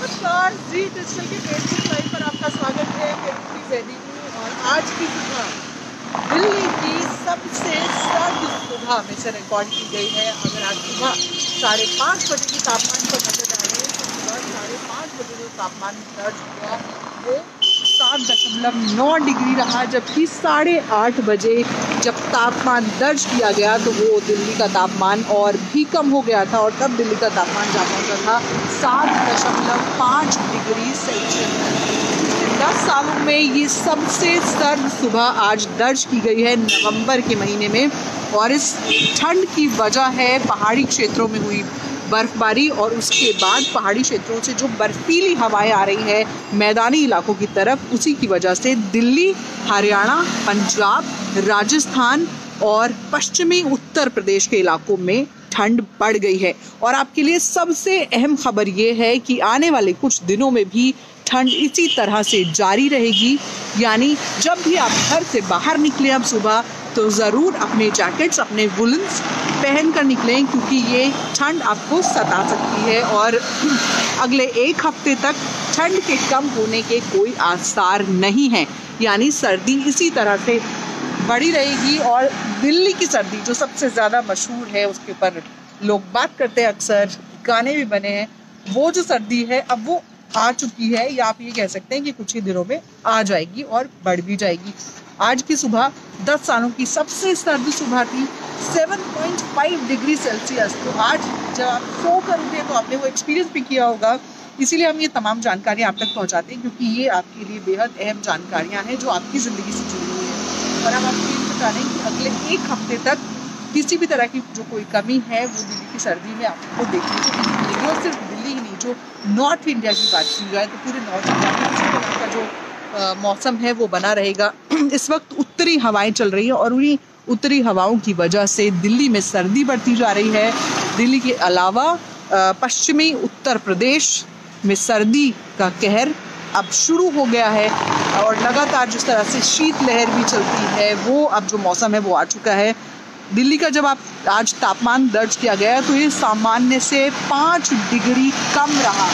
नमस्कार, जी डिजिटल के Facebook live पर आपका स्वागत है। और आज की सुबह दिल्ली की सबसे सर्द सुबह में से रिकॉर्ड की गई है। अगर आज सुबह 5:30 बजे की तापमान पर नजर डालें तो सुबह 5:30 बजे जो तापमान दर्ज हुआ वो 7.9 डिग्री रहा, जबकि 8:30 बजे जब तापमान दर्ज किया गया तो वो दिल्ली का तापमान और भी कम हो गया था और तब दिल्ली का तापमान जा पहुंचा था 7.5 डिग्री सेल्सियस। पिछले 10 सालों में ये सबसे सर्द सुबह आज दर्ज की गई है नवंबर के महीने में। और इस ठंड की वजह है पहाड़ी क्षेत्रों में हुई बर्फबारी और उसके बाद पहाड़ी क्षेत्रों से जो बर्फीली हवाएं आ रही है मैदानी इलाकों की तरफ, उसी की वजह से दिल्ली, हरियाणा, पंजाब, राजस्थान और पश्चिमी उत्तर प्रदेश के इलाकों में ठंड बढ़ गई है। और आपके लिए सबसे अहम खबर ये है कि आने वाले कुछ दिनों में भी ठंड इसी तरह से जारी रहेगी। यानी जब भी आप घर से बाहर निकलें अब सुबह तो ज़रूर अपने जैकेट्स, अपने वुलन्स पहन कर निकलें, क्योंकि ये ठंड आपको सता सकती है और अगले एक हफ्ते तक ठंड के कम होने के कोई आसार नहीं हैं। यानी सर्दी इसी तरह से बढ़ी रहेगी। और दिल्ली की सर्दी जो सबसे ज़्यादा मशहूर है, उसके ऊपर लोग बात करते हैं, अक्सर गाने भी बने हैं, वो जो सर्दी है अब वो आ चुकी है, या आप ये कह सकते हैं कि कुछ ही दिनों में आ जाएगी और बढ़ भी जाएगी। आज की सुबह 10 सालों की सबसे सर्द सुबह थी, 7.5 डिग्री सेल्सियस। तो आज जब आप सो कर उठे तो आपने वो एक्सपीरियंस भी किया होगा, इसीलिए हम ये तमाम जानकारियाँ आप तक पहुँचाते हैं, क्योंकि ये आपके लिए बेहद अहम जानकारियाँ हैं जो आपकी ज़िंदगी से जुड़ी हुई है। और हम आपको ये बता रहे हैं कि अगले एक हफ्ते तक किसी भी तरह की जो कोई कमी है वो दिल्ली की सर्दी में आपको देखने को नहीं मिलेगी। और सिर्फ दिल्ली ही नहीं, जो नॉर्थ इंडिया की बात की जाए तो पूरे नॉर्थ इंडिया में इसी तरह का जो मौसम है वो बना रहेगा। इस वक्त उत्तरी हवाएं चल रही है और उन्हीं उत्तरी हवाओं की वजह से दिल्ली में सर्दी बढ़ती जा रही है। दिल्ली के अलावा पश्चिमी उत्तर प्रदेश में सर्दी का कहर अब शुरू हो गया है और लगातार जिस तरह से शीतलहर भी चलती है वो अब जो मौसम है वो आ चुका है। दिल्ली का जब आज तापमान दर्ज किया गया तो ये सामान्य से 5 डिग्री कम रहा।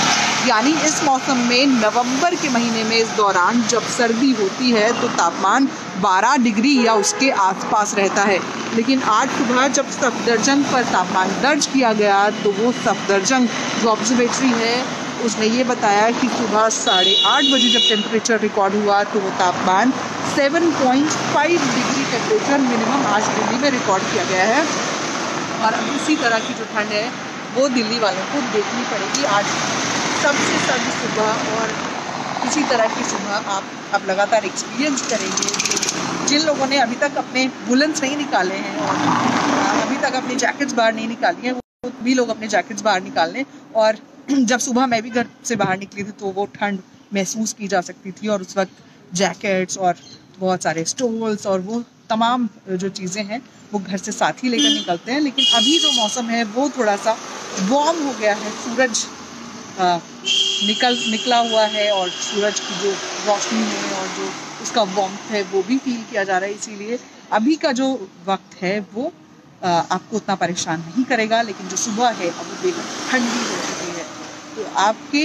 यानी इस मौसम में नवंबर के महीने में इस दौरान जब सर्दी होती है तो तापमान 12 डिग्री या उसके आसपास रहता है। लेकिन आज सुबह जब सफदरजंग पर तापमान दर्ज किया गया तो वो सफदरजंग जो ऑब्जर्वेटरी है उसने ये बताया कि सुबह 8:30 बजे जब टेम्परेचर रिकॉर्ड हुआ तो वो तापमान 7.5 डिग्री टेम्परेचर मिनिमम आज दिल्ली में रिकॉर्ड किया गया है। और अब इसी तरह की जो ठंड है वो दिल्ली वालों को देखनी पड़ेगी। आज सबसे सर्द सुबह और इसी तरह की सुबह आप अब लगातार एक्सपीरियंस करेंगे। जिन लोगों ने अभी तक अपने वुलन्स नहीं निकाले हैं और अभी तक अपनी जैकेट्स बाहर नहीं निकाली हैं, वो भी लोग अपने जैकेट्स बाहर निकाल लें। और जब सुबह मैं भी घर से बाहर निकली थी तो वो ठंड महसूस की जा सकती थी और उस वक्त जैकेट्स और बहुत सारे स्टोल्स और वो तमाम जो चीज़ें हैं वो घर से साथ ही लेकर निकलते हैं। लेकिन अभी जो मौसम है वो थोड़ा सा वार्म हो गया है, सूरज निकला हुआ है और सूरज की जो रोशनी है और जो उसका वार्मथ है वो भी फील किया जा रहा है। इसीलिए अभी का जो वक्त है वो आपको उतना परेशान नहीं करेगा। लेकिन जो सुबह है अब वो बेहद ठंडी हो चुकी है। तो आपके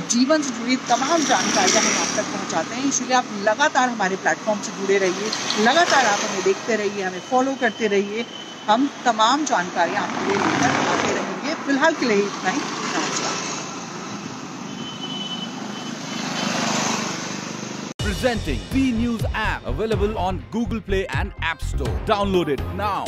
जीवन से जुड़ी तमाम जानकारियाँ हम आप तक पहुँचाते हैं, इसलिए आप लगातार हमारे प्लेटफॉर्म से जुड़े रहिए, लगातार आप हमें देखते रहिए, हमें फॉलो करते रहिए। हम तमाम जानकारियाँ आपके लिए लेकर आते रहेंगे। फिलहाल के लिए इतना ही। नमस्कार। Presenting B News app, available on Google Play and App Store. Download it now.